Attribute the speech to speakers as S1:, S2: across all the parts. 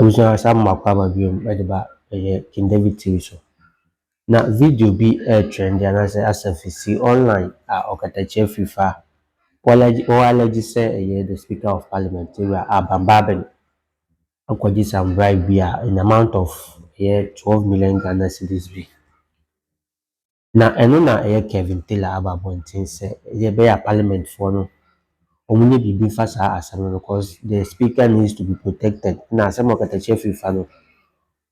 S1: Abuja some makwama biom edeba KingDavid TV so. Na video bi trend and as FCC online Okatakyie Afrifa. Alleged say the Speaker of Parliament Bagbin akwaji some bribe in amount of 12 million Ghana cedis bi. Na eno na KevinTaylor ababontin say be parliament for no omunye bibi fa sa asem because the speaker needs to be protected. Na some Okatakyie Afrifa no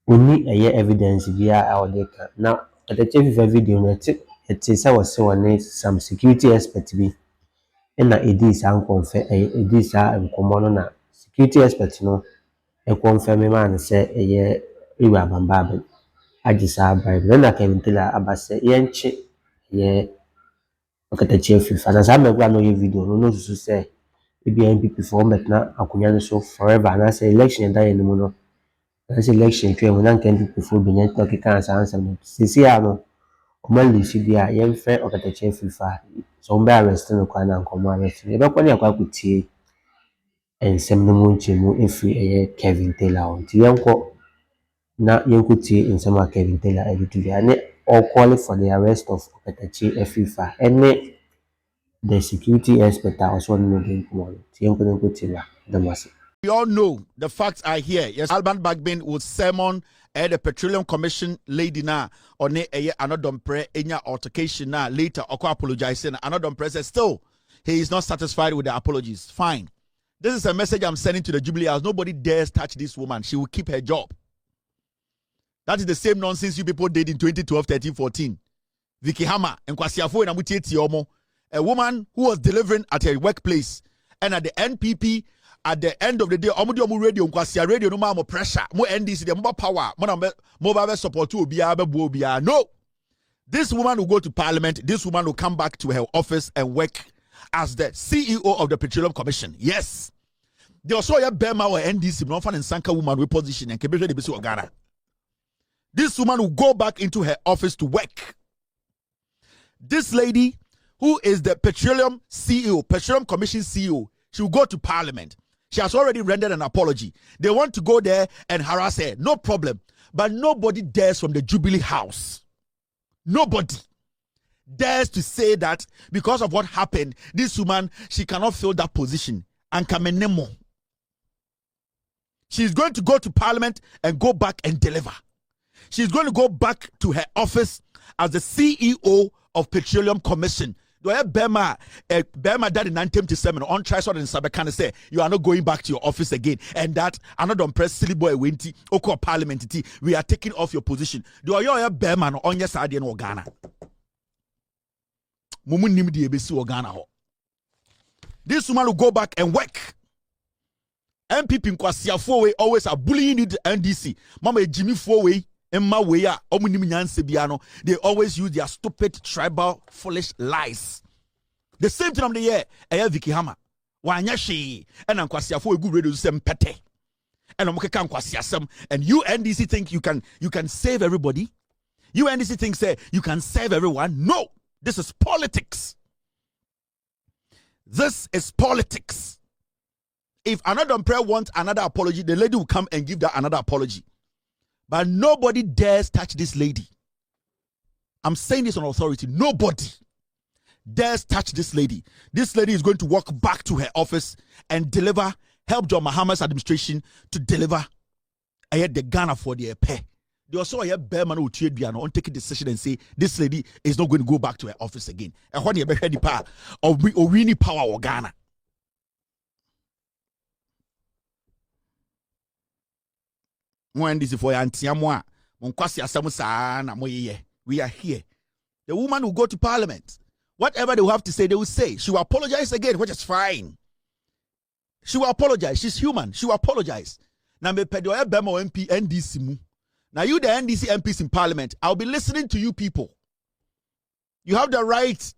S1: only evidence via our data. Now Okatakyie Afrifa video no it is our say some security expert bi na edis an confirm edis a nkomo no na security expert no confirm man say Bagbin ALJAZEERA Bribery na KevinTaylor abase yenche Okatakyie Afrifa na sa megwa no video no so say NPP for metna akonya no so forever na say election da yen mu no na say election twa mu na NPP for be nyen talk kan sa answer no sisi a no o man lisi dia yen fe Okatakyie Afrifa so mbe arrest no kwa na nkomo arrest e be kwa ne akwa kutie ensem no mu nchemu efi KevinTaylor on ti yenko na yenkutie ensem a KevinTaylor editu ne all call for the arrest of Okatakyie Afrifa and the security expert also knowing
S2: we all know the facts are here. Yes, Bagbin will sermon the Petroleum Commission lady na or ne another pre enya altercation na later or apologizing. Another pre says still he is not satisfied with the apologies. Fine. This is a message I'm sending to the Jubilee House. Nobody dares touch this woman. She will keep her job. That is the same nonsense you people did in 2012, 13, 14. Vicky Hammer and Kwasiafo and Amutieti Omo. A woman who was delivering at her workplace, and at the NPP, at the end of the day, omu radio, radio, no more pressure, more NDC, more power, more support to no. This woman will go to parliament, this woman will come back to her office and work as the CEO of the Petroleum Commission. Yes. They also have Bema or NDC, no fan and Sanka woman with position and Kebisha de Ghana. This woman will go back into her office to work. This lady, who is the Petroleum CEO, Petroleum Commission CEO, she will go to parliament. She has already rendered an apology. They want to go there and harass her. No problem. But nobody dares from the Jubilee House. Nobody dares to say that because of what happened, this woman, she cannot fill that position. And Kamenemo. She's going to go to parliament and go back and deliver. She's going to go back to her office as the CEO of Petroleum Commission. Do I have Bema that in 1977 on Trisod and Sabekana say you are not going back to your office again, and that another press silly boy winty oko parliament we are taking off your position. Do I have Bema on your side in Ghana? Mumu nimdi ebesi Ghana ho. This woman will go back and work. MPP Nkwasiafo always are bullying the NDC. Mama Jimmy Fowe. They always use their stupid, tribal, foolish lies. The same time they hear, Vicky Hammer. Wanyashi, and Ankwasiafo a good radio sem pete. And and you NDC think you can save everybody? You NDC think say you can save everyone? No, this is politics. This is politics. If another prayer wants another apology, the lady will come and give that another apology. But nobody dares touch this lady. I'm saying this on authority. Nobody dares touch this lady. This lady is going to walk back to her office and deliver, help John Mahama's administration to deliver the Ghana for the pay. They also have Bearman who trade Biano on take a decision and say this lady is not going to go back to her office again. And when you have the power of winning power or Ghana. We are here. The woman will go to parliament. Whatever they will have to say, they will say. She will apologize again, which is fine. She will apologize. She's human. She will apologize. Now, MP NDC. Now, you, the NDC MPs in parliament, I'll be listening to you people. You have the right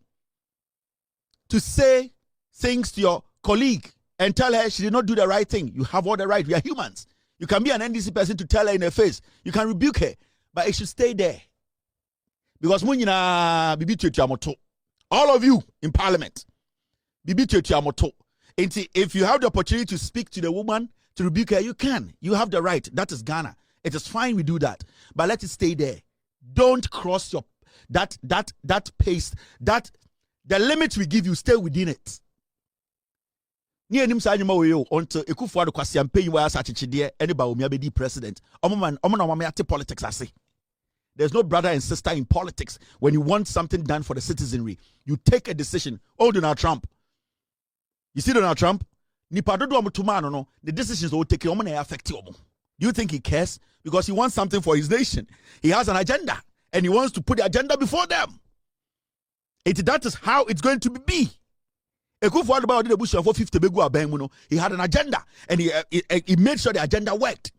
S2: to say things to your colleague and tell her she did not do the right thing. You have all the right. We are humans. You can be an NDC person to tell her in her face. You can rebuke her, but it should stay there. Because all of you in parliament, if you have the opportunity to speak to the woman, to rebuke her, you can. You have the right. That is Ghana. It is fine we do that. But let it stay there. Don't cross your that pace. That the limit we give you, stay within it. Ni enim sa anyuma we until Ekufuado kwasiampe yi wa asachechide anybody omi abedi president. Omo ate politics ase. There's no brother and sister in politics. When you want something done for the citizenry, you take a decision. Oh, Donald Trump. You see Donald Trump? The decisions will take affect you. Do you think he cares? Because he wants something for his nation. He has an agenda. And he wants to put the agenda before them. That is how it's going to be. Ekufuado did the bush for 50 he had an agenda. And he made sure the agenda worked.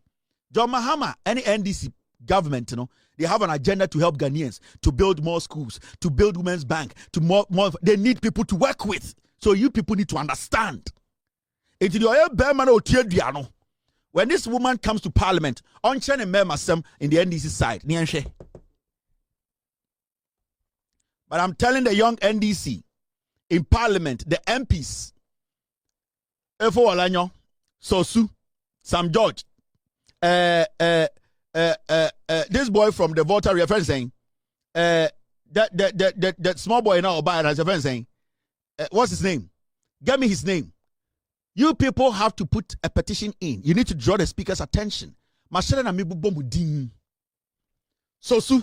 S2: John Mahama, any NDC government, they have an agenda to help Ghanaians, to build more schools, to build women's bank, to more. They need people to work with. So you people need to understand. When this woman comes to parliament, on Chen and Memasem in the NDC side, but I'm telling the young NDC in parliament, the MPs, Efo Olanyo, Sosu, Sam George, this boy from the voter reference saying, that small boy now Obama as a friend saying, what's his name? Get me his name. You people have to put a petition in. You need to draw the speaker's attention. So,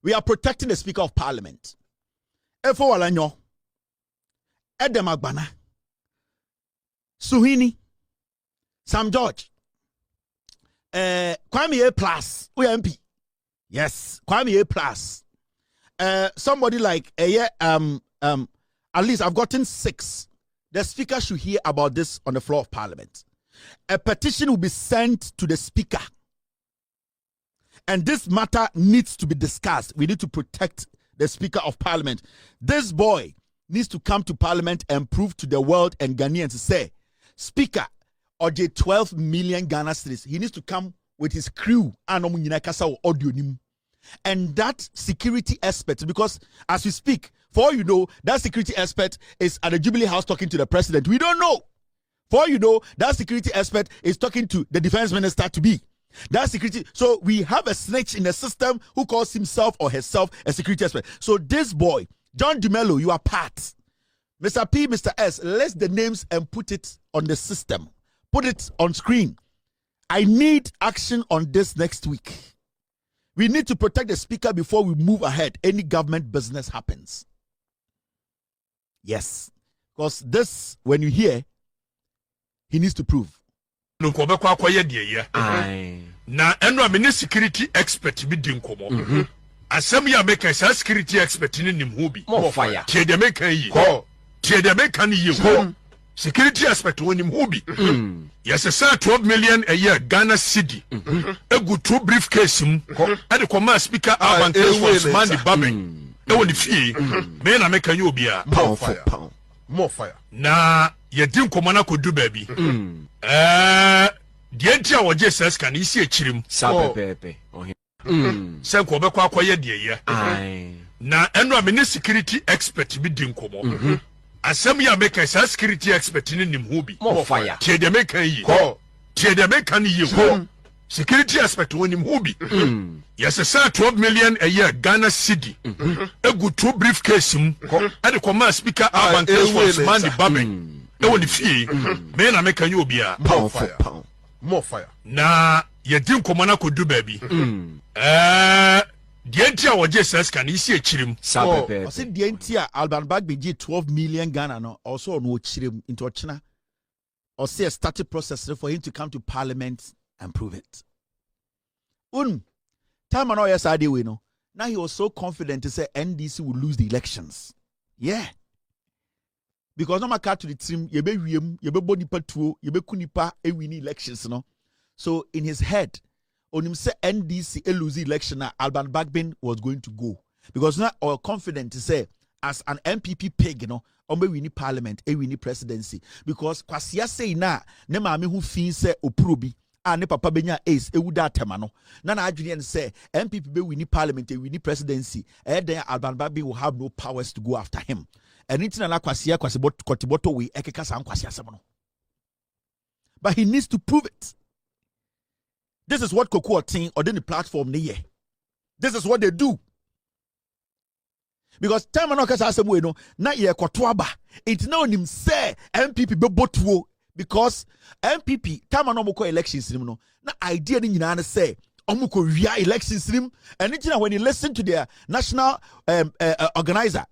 S2: we are protecting the Speaker of Parliament. Efo Walanyo, Edem Agbana, Suhini, Sam George, Kwame A plus, MP. Yes, Kwame A plus. Somebody like at least I've gotten 6. The speaker should hear about this on the floor of parliament. A petition will be sent to the speaker. And this matter needs to be discussed. We need to protect the Speaker of Parliament. This boy needs to come to Parliament and prove to the world and Ghanaians to say, Speaker, or the 12 million Ghana cedis, he needs to come with his crew and that security expert, because as we speak, for all you know, that security expert is at the Jubilee House talking to the president. We don't know. For all you know, that security expert is talking to the defense minister to be. That security. So we have a snitch in the system who calls himself or herself a security expert. So this boy, John Dumelo, you are part. Mr. P, Mr. S, list the names and put it on the system. Put it on screen. I need action on this next week. We need to protect the speaker before we move ahead. Any government business happens. Yes. Because this, when you hear, he needs to prove.
S3: Na eno amene security expert bi din komo. Asem ya make sa security expert ni nim ho bi. Mo fire. Tie de make yi. Tie de make kan yi. Security expert woni nim ho bi. Yes, say 12 million a year Ghana cedi. Egu 2 briefcase mu. E de come speaker Urban Case man the Bagbin. E woni fie. Me na make yi obi a. More fire. Na ye din komo na kodu ba bi. The entire was just as can you see a chirim? Sapepe. Sanko Bekwa quiet dear. Na eno amene security expert bi din komo. Asem ya make a security expert in him hobi. More fire. Tie de make yi. Tie de make kan yi. Security expert won him hobi. Yes, say 12 million a year Ghana cedi. Egu 2 briefcase mu. E de come speaker Urban Case man the Bagbin. E woni fie. Me na make you obi a. More fire. Na ye din komana kodu baby. The entire was just as can you see a chirim?
S2: I said the entire Alban Bagbin 12 million Ghana no also no chirim into China. Or say a started process for him to come to parliament and prove it. Time and all yes I we know. Now he was so confident to say NDC will lose the elections. Yeah. Because no matter to the team, you be body patuo, you be kunipa e win elections, no. So in his head, on him say NDC lose the election, Alban Bagbin was going to go because now or confident to say as an MPP peg, you know, we win parliament, we win presidency because kwasia say na ne maame who fin say oprobi ne papa benya ace e wuda temano na na adwene say MPP be win parliament, we win presidency, then Alban Bagbin will have no powers to go after him. And it's not like kwasia kwasibot kotiboto we ekeka san kwasia semono. but he needs to prove it. This is what Koko Team or the platform near. This is what they do. Because time and okasa no na ye kwatoaba. It now him say MPP be botuo because MPP time and omoko elections no na idea ni nyina na say omoko wia elections nim and when you listen to their national organizer,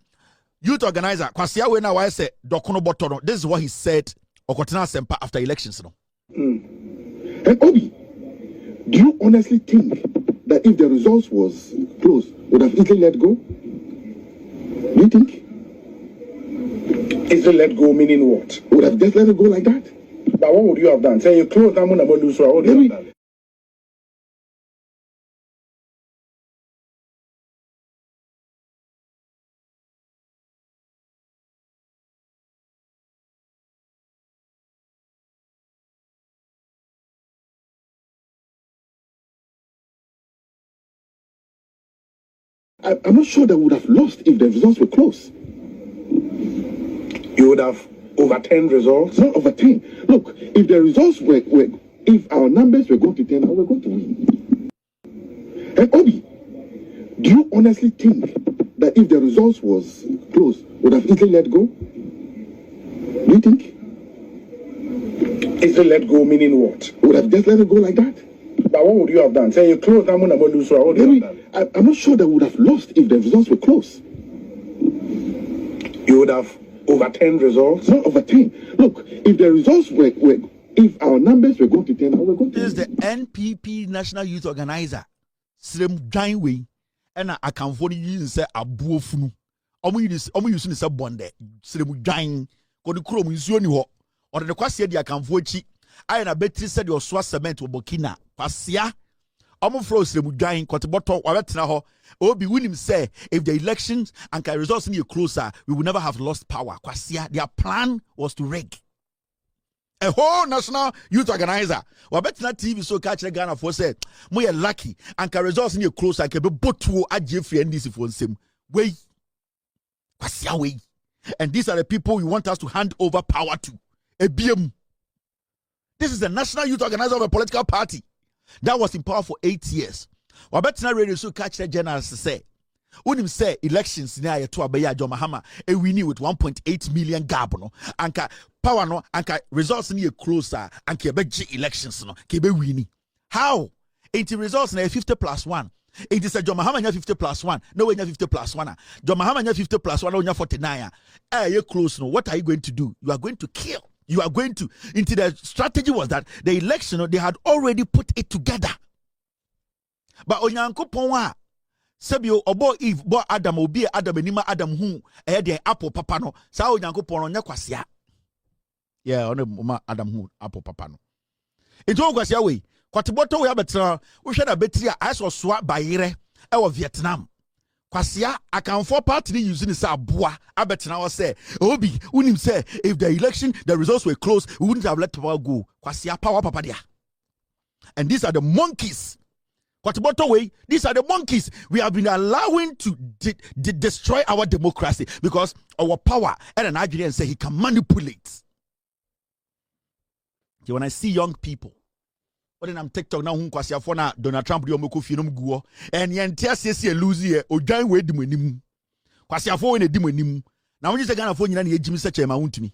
S2: youth organizer, Kwasia we na why say dokono botono. This is what he said Okotena Sempa after elections no.
S4: And Obi, do you honestly think that if the results was close, would have easily let go? Do you think?
S5: Easily let go meaning what?
S4: Would have just let it go like that?
S5: But what would you have done? Say you close that one about lose, what would you have done?
S4: I'm not sure that we would have lost if the results were close.
S5: You would have overturned results?
S4: Not overturned. Look, if the results were if our numbers were going to turn out, we're going to win. And Obi, do you honestly think that if the results was close, would have easily let go? Do you think?
S5: Easily let go meaning what?
S4: Would have just let it go like that?
S5: But what would you have done? Say you close that one about lose, what would you have done?
S4: I'm not sure that we would have lost if the results were close.
S5: You would have overturned results?
S4: Not overturned. Look, if the results were if our numbers were going to turn out, we're going to
S2: This is the NPP National Youth Organizer. Srem Janway. And I can for you say abuofunu. Omo use ni say bonde. Srem Jan. Ko ni kuro mu nsuo ni ho. Or the kwase dia kan for chi. Aye na betri said your swa cement wo Burkina. Kwasia. Omo fro Srem Jan Koteboto wa betena ho. Obi winim say if the elections and the results need closer, we will never have lost power. Kwasia, their plan was to rig. A whole national youth organizer. Wabetna TV so catch the Ghana for said, "Moye lucky and the results need closer. I can be both at Jeffrey NDC for same way. Kwasia way." And these are the people we want us to hand over power to. ABM. This is the national youth organizer of a political party that was in power for 8 years. Wabetna radio so catch the journalists say, unim say elections na yeto abeya John Mahama e winnie with 1.8 million gab no anka power no anka results ni closer anka be elections no ke be winnie. How? 80 results na 50+1. It is a John Mahama nya 50+1. No we nya 50+1. John Mahama nya 50+1 no nya 49. You close no. What are you going to do? You are going to kill. You are going to into the strategy was that the election they had already put it together. But Onyankopon wa sebio obo Eve bo Adam obi Adam enima Adam hu de apple papa no sa Onyankopon no nya kwasia. Yeah, on Adam hu apple papa no. Into kwasia we kwateboto we abetra wo hwe da betri a aso soa bayire e wo Vietnam. Kwasia akanfo party ni using this aboa abetra wo say obi unim say if the election the results were close we wouldn't have let power go. Kwasia power papa dia. And these are the monkeys. Way, these are the monkeys we have been allowing to destroy our democracy because our power and an Nigerian say he can manipulate. Okay, when I see young people, but then I'm TikTok now, Donald Trump, and the lose here, or giant way demonim. Kwasiafo in a demonim. Now, when you say Ghana phone, you Jimmy such a mount to me.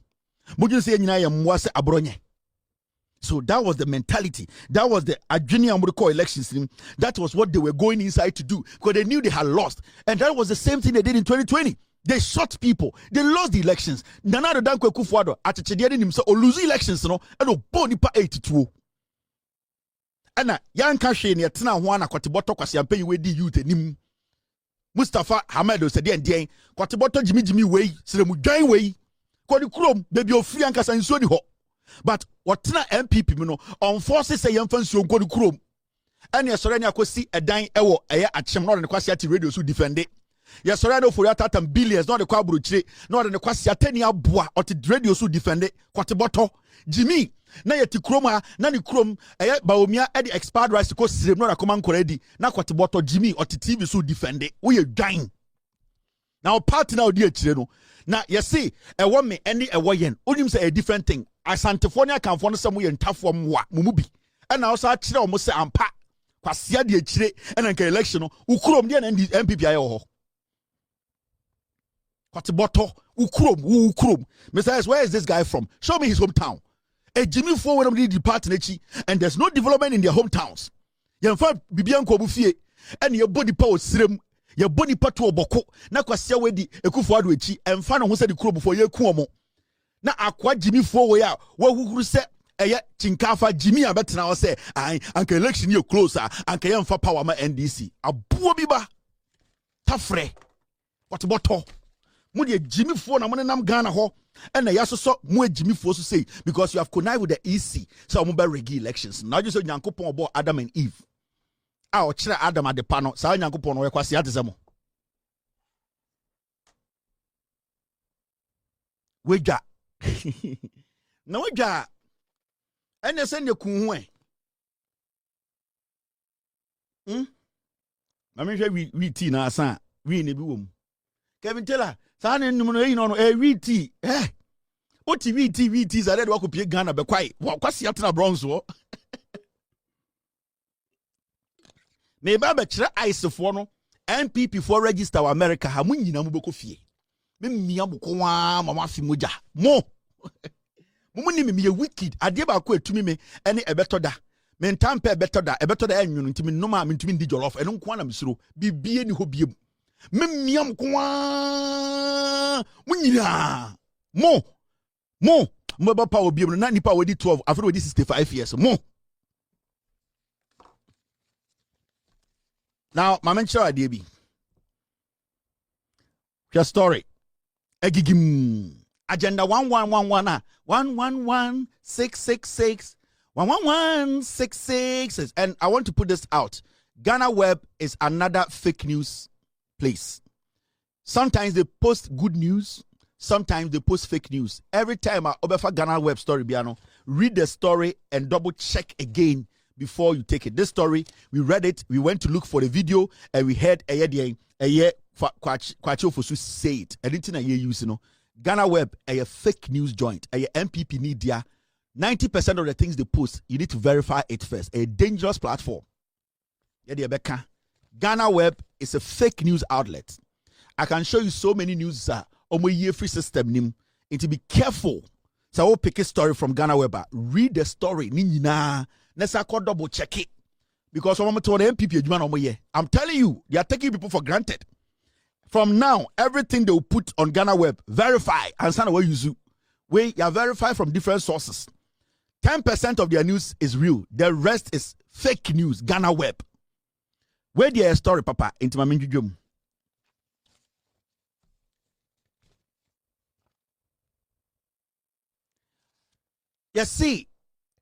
S2: Would you say you am was a bronye? So that was the mentality. That was the Adjunior Amurko elections. That was what they were going inside to do because they knew they had lost. And that was the same thing they did in 2020. They shot people. They lost the elections. Nana the Dankwe Kufuado at Chedian himself or lose elections, no, and Bonipa 82. And Yan Kashin, Yatina Juana, Quatiboto, Quasiampe, we di youth nim. Mustafa Hamedo said, Dian, Quatiboto Jimmy way, Sremujan way, Quadi Chrome, baby of free and Casan ho. But what na MPP no on forces say yemfansi onko no krom and yesore na akosi edan ewo eye achem no de kwasi ati radio so defend it yesore no for atatam billions no de kwa buruchire no de kwasi atani aboa oti radio so defend it kwateboto Jimmy na yeti krom ha na ni krom eye baomia e de expired rights ko sirem no na koma nkoradi na kwateboto Jimmy oti TV so defend it we dwan now party now di akire no na yesi ewo me any ewo yen onim say a different thing Asantefonia Canfono some and tough one Mumubi. And also almost say ampa. Kwasia de chire and an election. Ukrom the MPPI. Kwatiboto, Ukrom. Mr. Where is this guy from? Show me his hometown. A Jimmy Four when the partnership, and there's no development in their hometowns. You find Bibian Kobufie and your body power serum, your body patu boko, na kwasia wedi ekufuadwechi, and find who said the crow before you kuomo. Na akwa Jimmy Four way out, who said, Chinkafa Jimmy Abetina say, Uncle election you closer, Uncle Yam for power ma NDC. A buobiba tafre. What about Mudi Jimmy Four na money Ghana ho. And I also saw more Jimmy Four to say because you have connived with the EC. So I'm about regi elections. Now you said Yankopon about Adam and Eve. I'll try Adam at the panel. So Yankopon or Kwasi Atizamo. Weja. No weja. And they send you kunwe. I mean, we tea na san. We ne bi KevinTaylor. Sane numero yi no VT what VT is already work pie Ghana be kwai wa kwasi atena bronze wo me ba be kire ice for no MPP for register wa America ha munyina mu beko fie me mia boko wa mama fi moja mo ni me wicked ade ba ko etumi me ene ebeto da me ntampe ebeto da enwunu ntimi no ma me ntimi ndi jollof eno nko na mesuro bibie ni ho biem Mimiam kwa munyina mo ba pa obi na nipa wedi 12 after wedi 65 years mo now my mention idea be your story egigim agenda 1111 111666 111666 and I want to put this out. Ghana Web is another fake news place. Sometimes they post good news, sometimes they post fake news. Every time I obefa Ghana Web story biano, read the story and double check again before you take it. This story, we read it, we went to look for the video, and we heard a year Kwacho Fosu say it. Anything I use, Ghana Web a fake news joint, a MPP media. 90% of the things they post, you need to verify it first. A dangerous platform. Ghana Web is a fake news outlet. I can show you so many news on my year free system. You need to be careful. So I will pick a story from Ghana Web. Read the story. Let's double check it. Because I'm telling you, they are taking people for granted. From now, everything they will put on Ghana Web, verify and send away you. You are verified from different sources. 10% of their news is real. The rest is fake news. Ghana Web. Where the story, Papa, into my minjum. You see,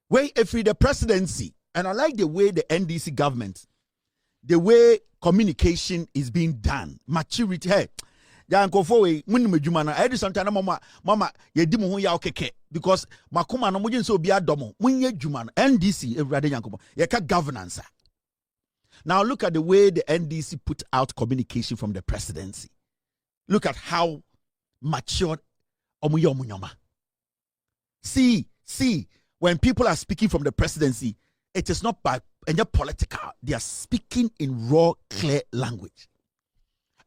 S2: where if the presidency, and I like the way the NDC government, the way communication is being done, maturity. Hey, because makuma no mujin so be adomo munye juma NDC everade yankomo yeka governance. Now look at the way the NDC put out communication from the presidency. Look at how matured omunyoma. See, when people are speaking from the presidency, it is not by any political. They are speaking in raw, clear language.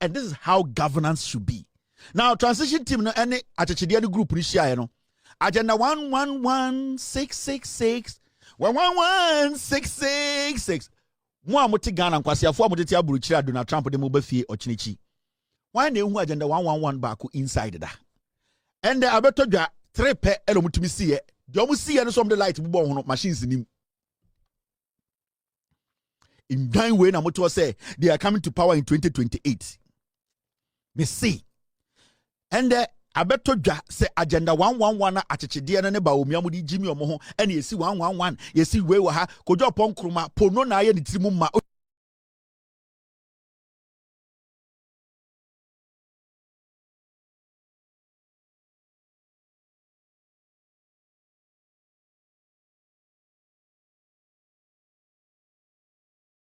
S2: And this is how governance should be. Now, transition team no any atachidi group ni share no. Agenda 111666 111666. Mo amoti Ghana nkwasiafo amoti aburuchira Donald Trump de mo ba fie ochinichi. Why na ehu agenda 111 back inside da. And the abeto dwa 3 pe elo mutumi see. The almost see some the light bubo machines in him. In that way, Namoto say they are coming to power in 2028. Me see. And I bet to say agenda 111 achichidia na ba omiamudi Jimmy omo ho and you see 111 you see we ha kojo pon kruma pono na ye ni tirimu ma